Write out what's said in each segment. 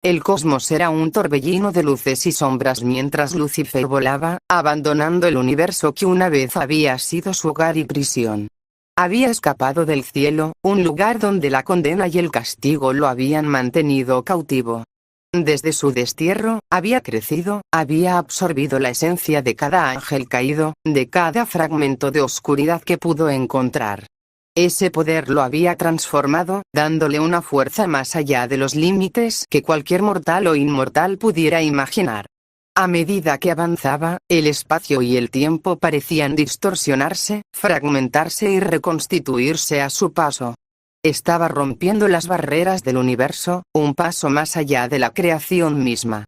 El cosmos era un torbellino de luces y sombras mientras Lucifer volaba, abandonando el universo que una vez había sido su hogar y prisión. Había escapado del cielo, un lugar donde la condena y el castigo lo habían mantenido cautivo. Desde su destierro, había crecido, había absorbido la esencia de cada ángel caído, de cada fragmento de oscuridad que pudo encontrar. Ese poder lo había transformado, dándole una fuerza más allá de los límites que cualquier mortal o inmortal pudiera imaginar. A medida que avanzaba, el espacio y el tiempo parecían distorsionarse, fragmentarse y reconstituirse a su paso. Estaba rompiendo las barreras del universo, un paso más allá de la creación misma.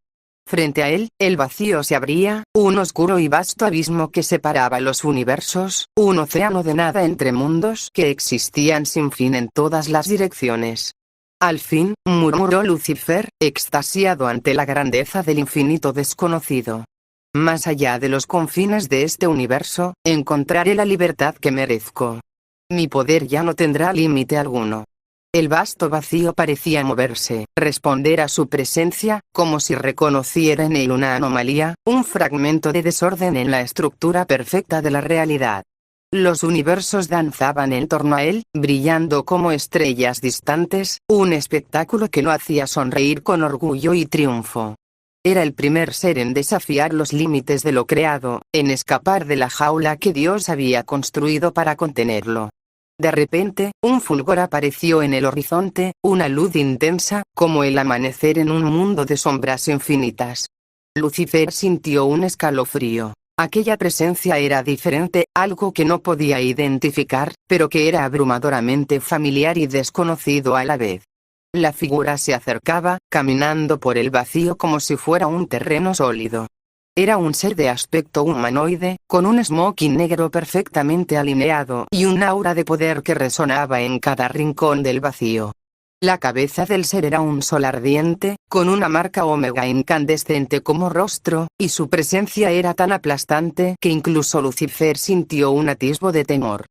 Frente a él, el vacío se abría, un oscuro y vasto abismo que separaba los universos, un océano de nada entre mundos que existían sin fin en todas las direcciones. Al fin, murmuró Lucifer, extasiado ante la grandeza del infinito desconocido. Más allá de los confines de este universo, encontraré la libertad que merezco. Mi poder ya no tendrá límite alguno. El vasto vacío parecía moverse, responder a su presencia, como si reconociera en él una anomalía, un fragmento de desorden en la estructura perfecta de la realidad. Los universos danzaban en torno a él, brillando como estrellas distantes, un espectáculo que lo hacía sonreír con orgullo y triunfo. Era el primer ser en desafiar los límites de lo creado, en escapar de la jaula que Dios había construido para contenerlo. De repente, un fulgor apareció en el horizonte, una luz intensa, como el amanecer en un mundo de sombras infinitas. Lucifer sintió un escalofrío. Aquella presencia era diferente, algo que no podía identificar, pero que era abrumadoramente familiar y desconocido a la vez. La figura se acercaba, caminando por el vacío como si fuera un terreno sólido. Era un ser de aspecto humanoide, con un smoking negro perfectamente alineado y un aura de poder que resonaba en cada rincón del vacío. La cabeza del ser era un sol ardiente, con una marca omega incandescente como rostro, y su presencia era tan aplastante que incluso Lucifer sintió un atisbo de temor.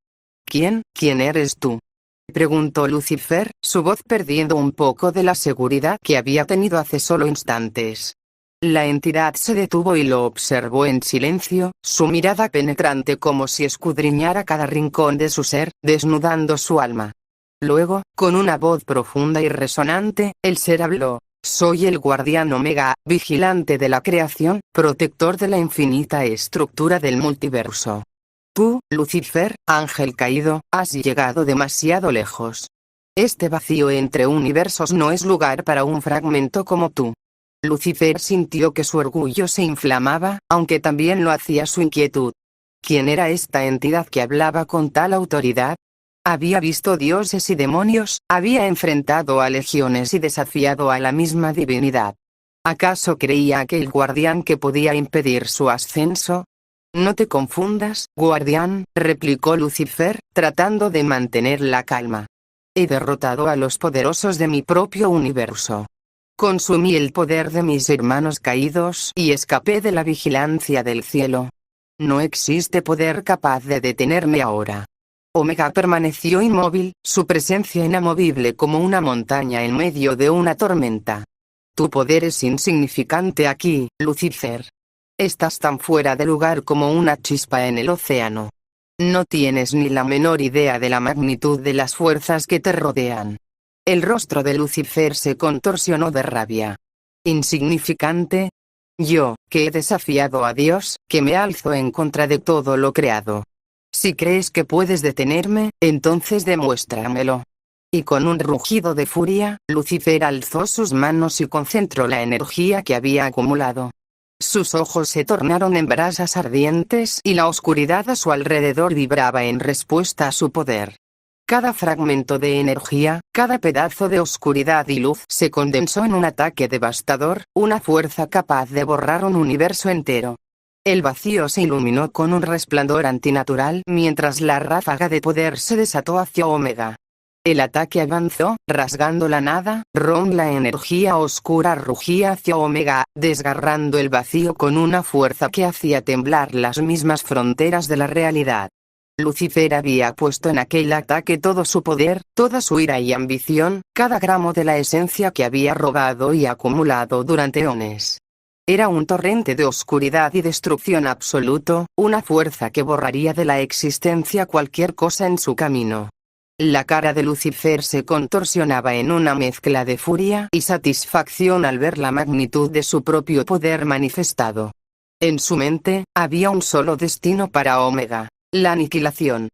¿Quién eres tú?, preguntó Lucifer, su voz perdiendo un poco de la seguridad que había tenido hace solo instantes. La entidad se detuvo y lo observó en silencio, su mirada penetrante como si escudriñara cada rincón de su ser, desnudando su alma. Luego, con una voz profunda y resonante, el ser habló: «Soy el guardián Omega, vigilante de la creación, protector de la infinita estructura del multiverso. Tú, Lucifer, ángel caído, has llegado demasiado lejos. Este vacío entre universos no es lugar para un fragmento como tú». Lucifer sintió que su orgullo se inflamaba, aunque también lo hacía su inquietud. ¿Quién era esta entidad que hablaba con tal autoridad? Había visto dioses y demonios, había enfrentado a legiones y desafiado a la misma divinidad. ¿Acaso creía aquel guardián que podía impedir su ascenso? No te confundas, guardián, replicó Lucifer, tratando de mantener la calma. He derrotado a los poderosos de mi propio universo. Consumí el poder de mis hermanos caídos y escapé de la vigilancia del cielo. No existe poder capaz de detenerme ahora. Omega permaneció inmóvil, su presencia inamovible como una montaña en medio de una tormenta. Tu poder es insignificante aquí, Lucifer. Estás tan fuera de lugar como una chispa en el océano. No tienes ni la menor idea de la magnitud de las fuerzas que te rodean. El rostro de Lucifer se contorsionó de rabia. ¿Insignificante? Yo, que he desafiado a Dios, que me alzo en contra de todo lo creado. Si crees que puedes detenerme, entonces demuéstramelo. Y con un rugido de furia, Lucifer alzó sus manos y concentró la energía que había acumulado. Sus ojos se tornaron en brasas ardientes y la oscuridad a su alrededor vibraba en respuesta a su poder. Cada fragmento de energía, cada pedazo de oscuridad y luz se condensó en un ataque devastador, una fuerza capaz de borrar un universo entero. El vacío se iluminó con un resplandor antinatural mientras la ráfaga de poder se desató hacia Omega. El ataque avanzó, rasgando la nada, la energía oscura rugía hacia Omega, desgarrando el vacío con una fuerza que hacía temblar las mismas fronteras de la realidad. Lucifer había puesto en aquel ataque todo su poder, toda su ira y ambición, cada gramo de la esencia que había robado y acumulado durante eones. Era un torrente de oscuridad y destrucción absoluto, una fuerza que borraría de la existencia cualquier cosa en su camino. La cara de Lucifer se contorsionaba en una mezcla de furia y satisfacción al ver la magnitud de su propio poder manifestado. En su mente, había un solo destino para Omega: la aniquilación.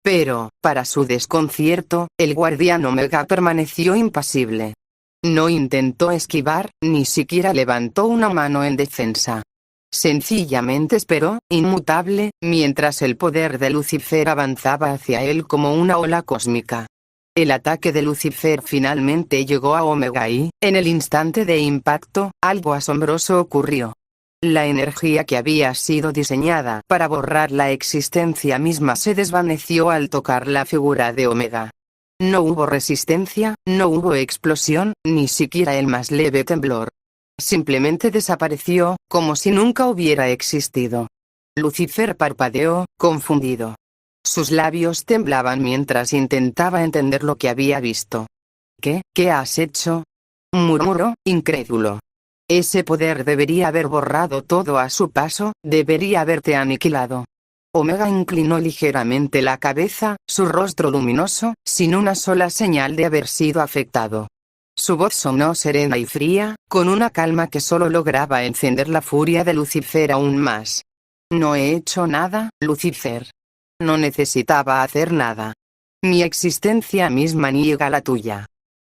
Pero, para su desconcierto, el guardián Omega permaneció impasible. No intentó esquivar, ni siquiera levantó una mano en defensa. Sencillamente esperó, inmutable, mientras el poder de Lucifer avanzaba hacia él como una ola cósmica. El ataque de Lucifer finalmente llegó a Omega y, en el instante de impacto, algo asombroso ocurrió. La energía que había sido diseñada para borrar la existencia misma se desvaneció al tocar la figura de Omega. No hubo resistencia, no hubo explosión, ni siquiera el más leve temblor. Simplemente desapareció, como si nunca hubiera existido. Lucifer parpadeó, confundido. Sus labios temblaban mientras intentaba entender lo que había visto. ¿Qué has hecho?, murmuró, incrédulo. Ese poder debería haber borrado todo a su paso, debería haberte aniquilado. Omega inclinó ligeramente la cabeza, su rostro luminoso, sin una sola señal de haber sido afectado. Su voz sonó serena y fría, con una calma que solo lograba encender la furia de Lucifer aún más. No he hecho nada, Lucifer. No necesitaba hacer nada. Mi existencia misma niega la tuya.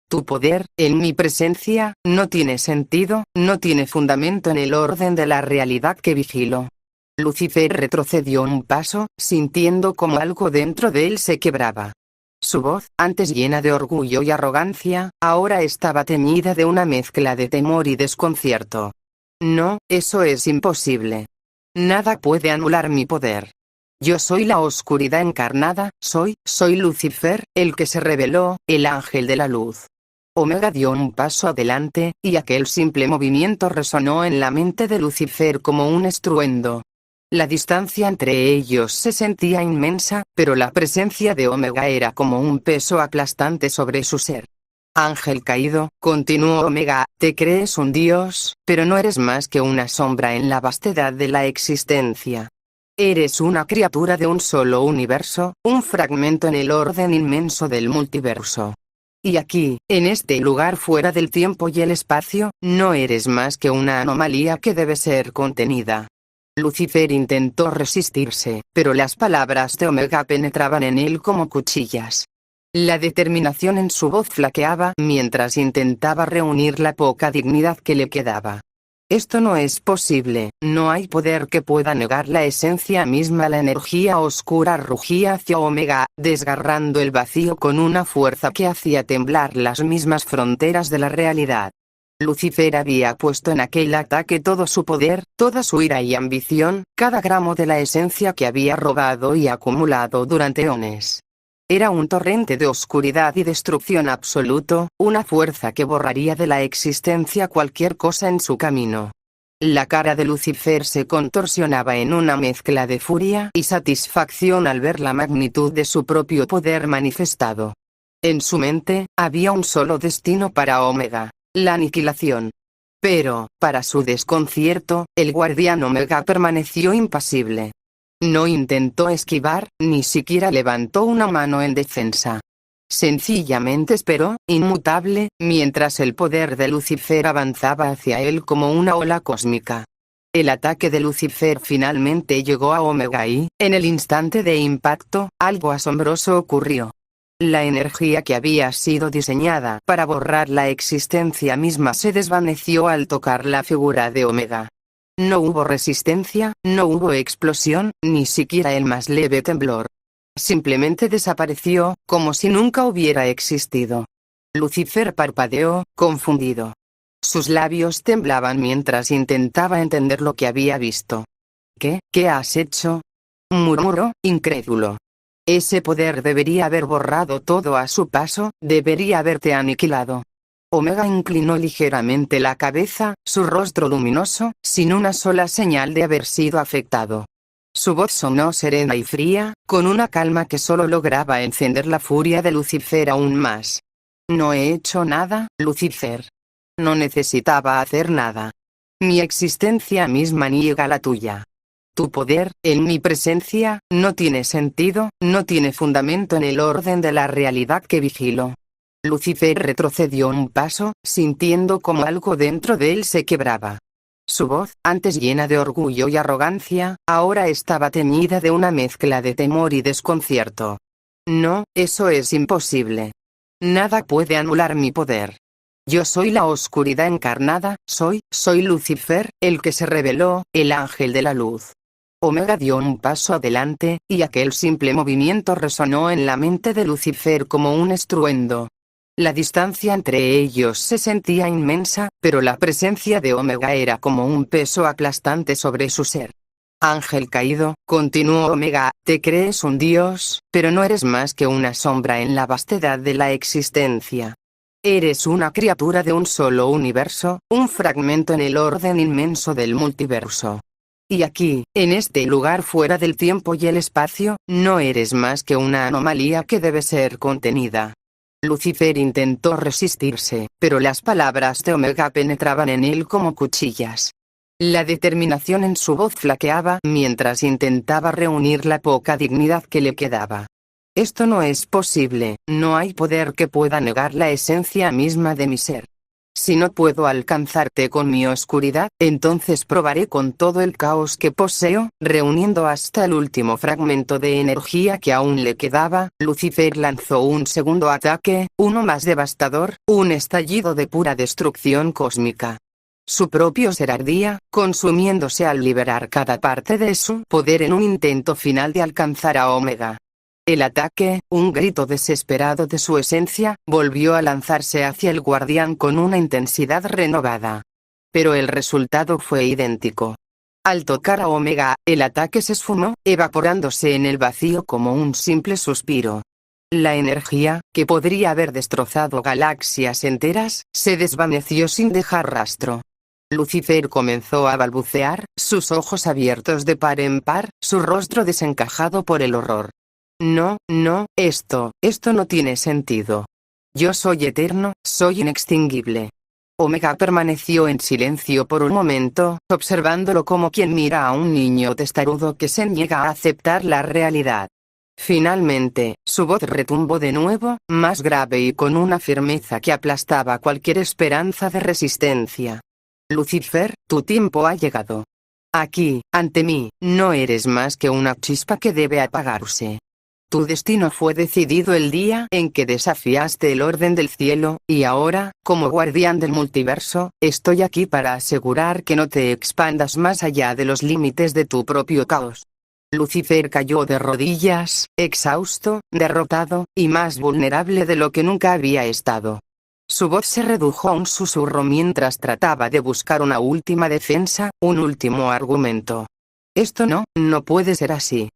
Tu poder, en mi presencia, no tiene sentido, no tiene fundamento en el orden de la realidad que vigilo. Lucifer retrocedió un paso, sintiendo como algo dentro de él se quebraba. Su voz, antes llena de orgullo y arrogancia, ahora estaba teñida de una mezcla de temor y desconcierto. No, eso es imposible. Nada puede anular mi poder. Yo soy la oscuridad encarnada, soy Lucifer, el que se reveló, el ángel de la luz. Omega dio un paso adelante, y aquel simple movimiento resonó en la mente de Lucifer como un estruendo. La distancia entre ellos se sentía inmensa, pero la presencia de Omega era como un peso aplastante sobre su ser. Ángel caído, continuó Omega, te crees un dios, pero no eres más que una sombra en la vastedad de la existencia. Eres una criatura de un solo universo, un fragmento en el orden inmenso del multiverso. Y aquí, en este lugar fuera del tiempo y el espacio, no eres más que una anomalía que debe ser contenida. Lucifer intentó resistirse, pero las palabras de Omega penetraban en él como cuchillas. La determinación en su voz flaqueaba mientras intentaba reunir la poca dignidad que le quedaba. Esto no es posible, no hay poder que pueda negar la esencia misma. La energía oscura rugía hacia Omega, desgarrando el vacío con una fuerza que hacía temblar las mismas fronteras de la realidad. Lucifer había puesto en aquel ataque todo su poder, toda su ira y ambición, cada gramo de la esencia que había robado y acumulado durante eones. Era un torrente de oscuridad y destrucción absoluto, una fuerza que borraría de la existencia cualquier cosa en su camino. La cara de Lucifer se contorsionaba en una mezcla de furia y satisfacción al ver la magnitud de su propio poder manifestado. En su mente, había un solo destino para Omega: la aniquilación. Pero, para su desconcierto, el guardián Omega permaneció impasible. No intentó esquivar, ni siquiera levantó una mano en defensa. Sencillamente esperó, inmutable, mientras el poder de Lucifer avanzaba hacia él como una ola cósmica. El ataque de Lucifer finalmente llegó a Omega y, en el instante de impacto, algo asombroso ocurrió. La energía que había sido diseñada para borrar la existencia misma se desvaneció al tocar la figura de Omega. No hubo resistencia, no hubo explosión, ni siquiera el más leve temblor. Simplemente desapareció, como si nunca hubiera existido. Lucifer parpadeó, confundido. Sus labios temblaban mientras intentaba entender lo que había visto. ¿Qué has hecho?, murmuró, incrédulo. Ese poder debería haber borrado todo a su paso, debería haberte aniquilado. Omega inclinó ligeramente la cabeza, su rostro luminoso, sin una sola señal de haber sido afectado. Su voz sonó serena y fría, con una calma que solo lograba encender la furia de Lucifer aún más. No he hecho nada, Lucifer. No necesitaba hacer nada. Mi existencia misma niega la tuya. Tu poder, en mi presencia, no tiene sentido, no tiene fundamento en el orden de la realidad que vigilo. Lucifer retrocedió un paso, sintiendo como algo dentro de él se quebraba. Su voz, antes llena de orgullo y arrogancia, ahora estaba teñida de una mezcla de temor y desconcierto. No, eso es imposible. Nada puede anular mi poder. Yo soy la oscuridad encarnada, soy Lucifer, el que se reveló, el ángel de la luz. Omega dio un paso adelante, y aquel simple movimiento resonó en la mente de Lucifer como un estruendo. La distancia entre ellos se sentía inmensa, pero la presencia de Omega era como un peso aplastante sobre su ser. Ángel caído, continuó Omega, te crees un dios, pero no eres más que una sombra en la vastedad de la existencia. Eres una criatura de un solo universo, un fragmento en el orden inmenso del multiverso. Y aquí, en este lugar fuera del tiempo y el espacio, no eres más que una anomalía que debe ser contenida. Lucifer intentó resistirse, pero las palabras de Omega penetraban en él como cuchillas. La determinación en su voz flaqueaba mientras intentaba reunir la poca dignidad que le quedaba. Esto no es posible, no hay poder que pueda negar la esencia misma de mi ser. Si no puedo alcanzarte con mi oscuridad, entonces probaré con todo el caos que poseo, reuniendo hasta el último fragmento de energía que aún le quedaba. Lucifer lanzó un segundo ataque, uno más devastador, un estallido de pura destrucción cósmica. Su propio ser ardía, consumiéndose al liberar cada parte de su poder en un intento final de alcanzar a Omega. El ataque, un grito desesperado de su esencia, volvió a lanzarse hacia el guardián con una intensidad renovada. Pero el resultado fue idéntico. Al tocar a Omega, el ataque se esfumó, evaporándose en el vacío como un simple suspiro. La energía, que podría haber destrozado galaxias enteras, se desvaneció sin dejar rastro. Lucifer comenzó a balbucear, sus ojos abiertos de par en par, su rostro desencajado por el horror. No, esto no tiene sentido. Yo soy eterno, soy inextinguible. Omega permaneció en silencio por un momento, observándolo como quien mira a un niño testarudo que se niega a aceptar la realidad. Finalmente, su voz retumbó de nuevo, más grave y con una firmeza que aplastaba cualquier esperanza de resistencia. Lucifer, tu tiempo ha llegado. Aquí, ante mí, no eres más que una chispa que debe apagarse. Tu destino fue decidido el día en que desafiaste el orden del cielo, y ahora, como guardián del multiverso, estoy aquí para asegurar que no te expandas más allá de los límites de tu propio caos. Lucifer cayó de rodillas, exhausto, derrotado, y más vulnerable de lo que nunca había estado. Su voz se redujo a un susurro mientras trataba de buscar una última defensa, un último argumento. Esto no puede ser así.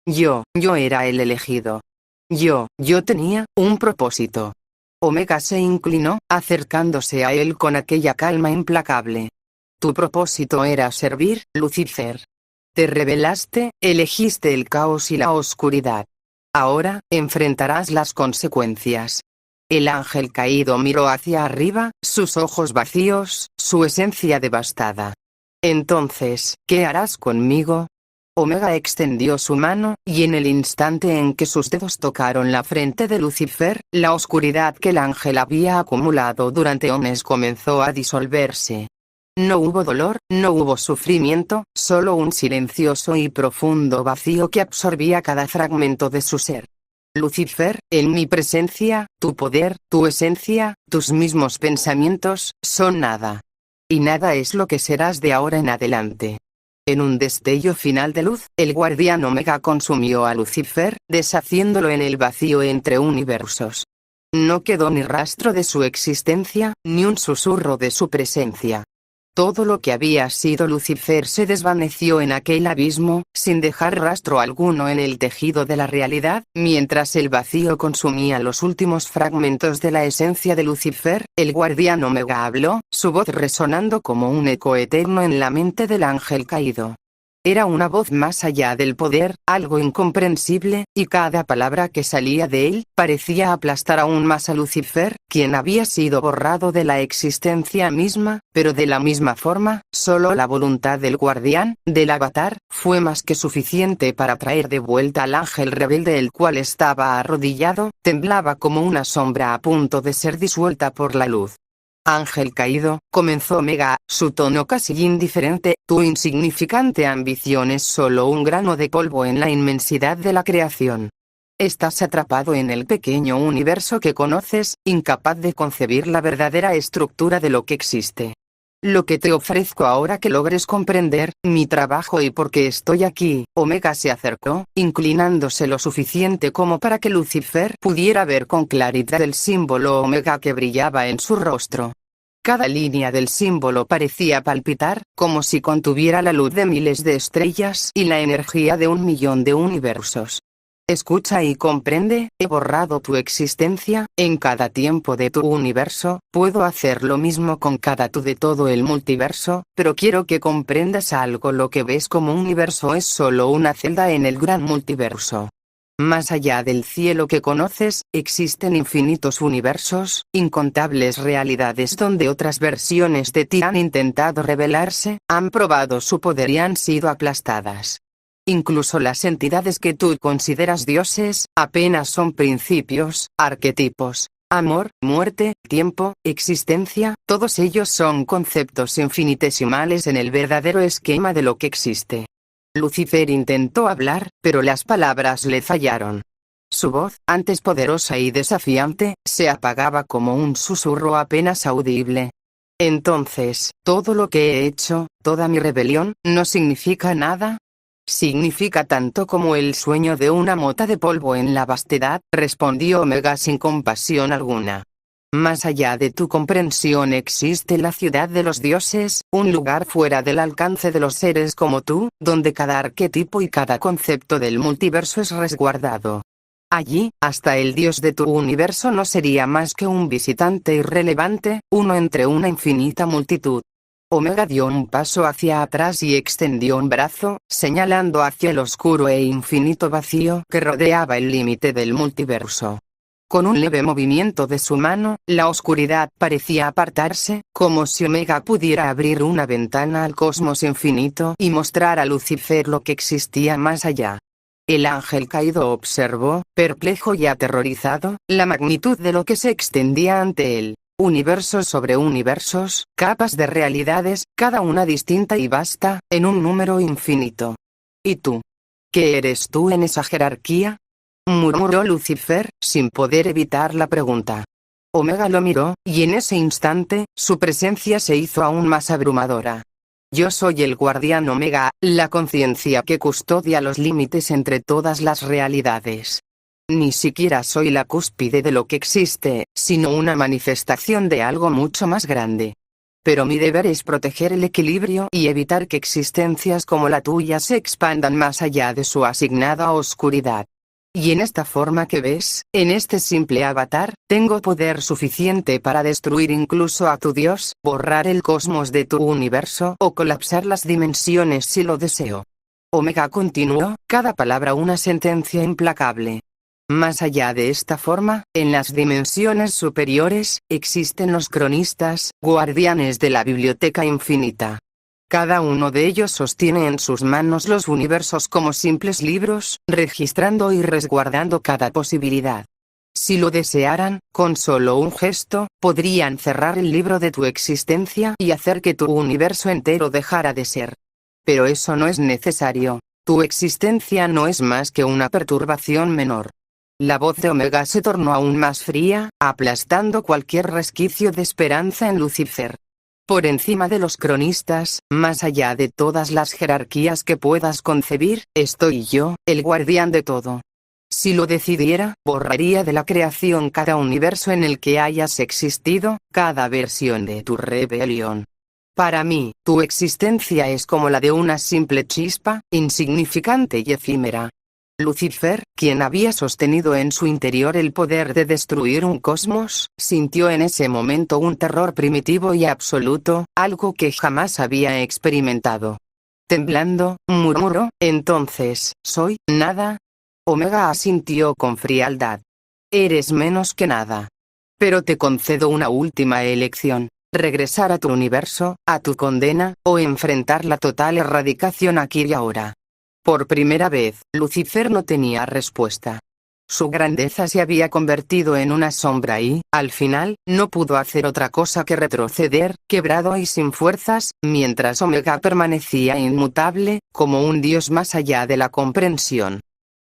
Yo era el elegido. Yo tenía un propósito. Omega se inclinó, acercándose a él con aquella calma implacable. Tu propósito era servir, Lucifer. Te rebelaste, elegiste el caos y la oscuridad. Ahora, enfrentarás las consecuencias. El ángel caído miró hacia arriba, sus ojos vacíos, su esencia devastada. Entonces, ¿qué harás conmigo? Omega extendió su mano, y en el instante en que sus dedos tocaron la frente de Lucifer, la oscuridad que el ángel había acumulado durante eones comenzó a disolverse. No hubo dolor, no hubo sufrimiento, solo un silencioso y profundo vacío que absorbía cada fragmento de su ser. Lucifer, en mi presencia, tu poder, tu esencia, tus mismos pensamientos, son nada. Y nada es lo que serás de ahora en adelante. En un destello final de luz, el guardián Omega consumió a Lucifer, deshaciéndolo en el vacío entre universos. No quedó ni rastro de su existencia, ni un susurro de su presencia. Todo lo que había sido Lucifer se desvaneció en aquel abismo, sin dejar rastro alguno en el tejido de la realidad, mientras el vacío consumía los últimos fragmentos de la esencia de Lucifer. El guardián Omega habló, su voz resonando como un eco eterno en la mente del ángel caído. Era una voz más allá del poder, algo incomprensible, y cada palabra que salía de él, parecía aplastar aún más a Lucifer, quien había sido borrado de la existencia misma, pero de la misma forma, solo la voluntad del guardián, del avatar, fue más que suficiente para traer de vuelta al ángel rebelde, el cual estaba arrodillado, temblaba como una sombra a punto de ser disuelta por la luz. Ángel caído, comenzó Omega, su tono casi indiferente, tu insignificante ambición es solo un grano de polvo en la inmensidad de la creación. Estás atrapado en el pequeño universo que conoces, incapaz de concebir la verdadera estructura de lo que existe. Lo que te ofrezco ahora que logres comprender, mi trabajo y por qué estoy aquí. Omega se acercó, inclinándose lo suficiente como para que Lucifer pudiera ver con claridad el símbolo Omega que brillaba en su rostro. Cada línea del símbolo parecía palpitar, como si contuviera la luz de miles de estrellas y la energía de 1.000.000 de universos. Escucha y comprende, he borrado tu existencia, en cada tiempo de tu universo, puedo hacer lo mismo con cada tú de todo el multiverso, pero quiero que comprendas algo: lo que ves como universo es solo una celda en el gran multiverso. Más allá del cielo que conoces, existen infinitos universos, incontables realidades donde otras versiones de ti han intentado rebelarse, han probado su poder y han sido aplastadas. Incluso las entidades que tú consideras dioses, apenas son principios, arquetipos. Amor, muerte, tiempo, existencia, todos ellos son conceptos infinitesimales en el verdadero esquema de lo que existe. Lucifer intentó hablar, pero las palabras le fallaron. Su voz, antes poderosa y desafiante, se apagaba como un susurro apenas audible. Entonces, ¿todo lo que he hecho, toda mi rebelión, no significa nada? Significa tanto como el sueño de una mota de polvo en la vastedad, respondió Omega sin compasión alguna. Más allá de tu comprensión existe la ciudad de los dioses, un lugar fuera del alcance de los seres como tú, donde cada arquetipo y cada concepto del multiverso es resguardado. Allí, hasta el dios de tu universo no sería más que un visitante irrelevante, uno entre una infinita multitud. Omega dio un paso hacia atrás y extendió un brazo, señalando hacia el oscuro e infinito vacío que rodeaba el límite del multiverso. Con un leve movimiento de su mano, la oscuridad parecía apartarse, como si Omega pudiera abrir una ventana al cosmos infinito y mostrar a Lucifer lo que existía más allá. El ángel caído observó, perplejo y aterrorizado, la magnitud de lo que se extendía ante él. Universos sobre universos, capas de realidades, cada una distinta y vasta, en un número infinito. ¿Y tú? ¿Qué eres tú en esa jerarquía?, murmuró Lucifer, sin poder evitar la pregunta. Omega lo miró, y en ese instante, su presencia se hizo aún más abrumadora. Yo soy el guardián Omega, la conciencia que custodia los límites entre todas las realidades. Ni siquiera soy la cúspide de lo que existe, sino una manifestación de algo mucho más grande. Pero mi deber es proteger el equilibrio y evitar que existencias como la tuya se expandan más allá de su asignada oscuridad. Y en esta forma que ves, en este simple avatar, tengo poder suficiente para destruir incluso a tu dios, borrar el cosmos de tu universo o colapsar las dimensiones si lo deseo. Omega continuó, cada palabra una sentencia implacable. Más allá de esta forma, en las dimensiones superiores, existen los cronistas, guardianes de la biblioteca infinita. Cada uno de ellos sostiene en sus manos los universos como simples libros, registrando y resguardando cada posibilidad. Si lo desearan, con solo un gesto, podrían cerrar el libro de tu existencia y hacer que tu universo entero dejara de ser. Pero eso no es necesario. Tu existencia no es más que una perturbación menor. La voz de Omega se tornó aún más fría, aplastando cualquier resquicio de esperanza en Lucifer. Por encima de los cronistas, más allá de todas las jerarquías que puedas concebir, estoy yo, el guardián de todo. Si lo decidiera, borraría de la creación cada universo en el que hayas existido, cada versión de tu rebelión. Para mí, tu existencia es como la de una simple chispa, insignificante y efímera. Lucifer, quien había sostenido en su interior el poder de destruir un cosmos, sintió en ese momento un terror primitivo y absoluto, algo que jamás había experimentado. Temblando, murmuró, entonces, ¿soy nada? Omega asintió con frialdad. Eres menos que nada. Pero te concedo una última elección. Regresar a tu universo, a tu condena, o enfrentar la total erradicación aquí y ahora. Por primera vez, Lucifer no tenía respuesta. Su grandeza se había convertido en una sombra y, al final, no pudo hacer otra cosa que retroceder, quebrado y sin fuerzas, mientras Omega permanecía inmutable, como un dios más allá de la comprensión.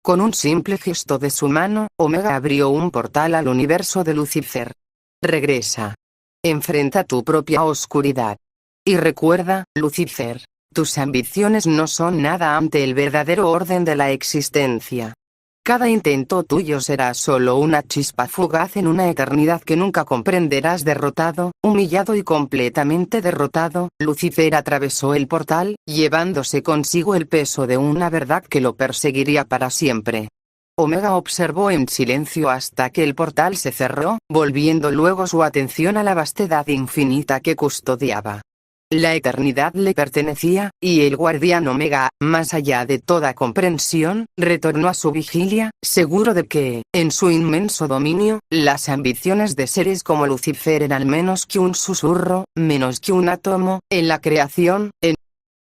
Con un simple gesto de su mano, Omega abrió un portal al universo de Lucifer. Regresa. Enfrenta tu propia oscuridad. Y recuerda, Lucifer, tus ambiciones no son nada ante el verdadero orden de la existencia. Cada intento tuyo será solo una chispa fugaz en una eternidad que nunca comprenderás. Derrotado, humillado y completamente derrotado, Lucifer atravesó el portal, llevándose consigo el peso de una verdad que lo perseguiría para siempre. Omega observó en silencio hasta que el portal se cerró, volviendo luego su atención a la vastedad infinita que custodiaba. La eternidad le pertenecía, y el guardián Omega, más allá de toda comprensión, retornó a su vigilia, seguro de que, en su inmenso dominio, las ambiciones de seres como Lucifer eran menos que un susurro, menos que un átomo, en la creación, en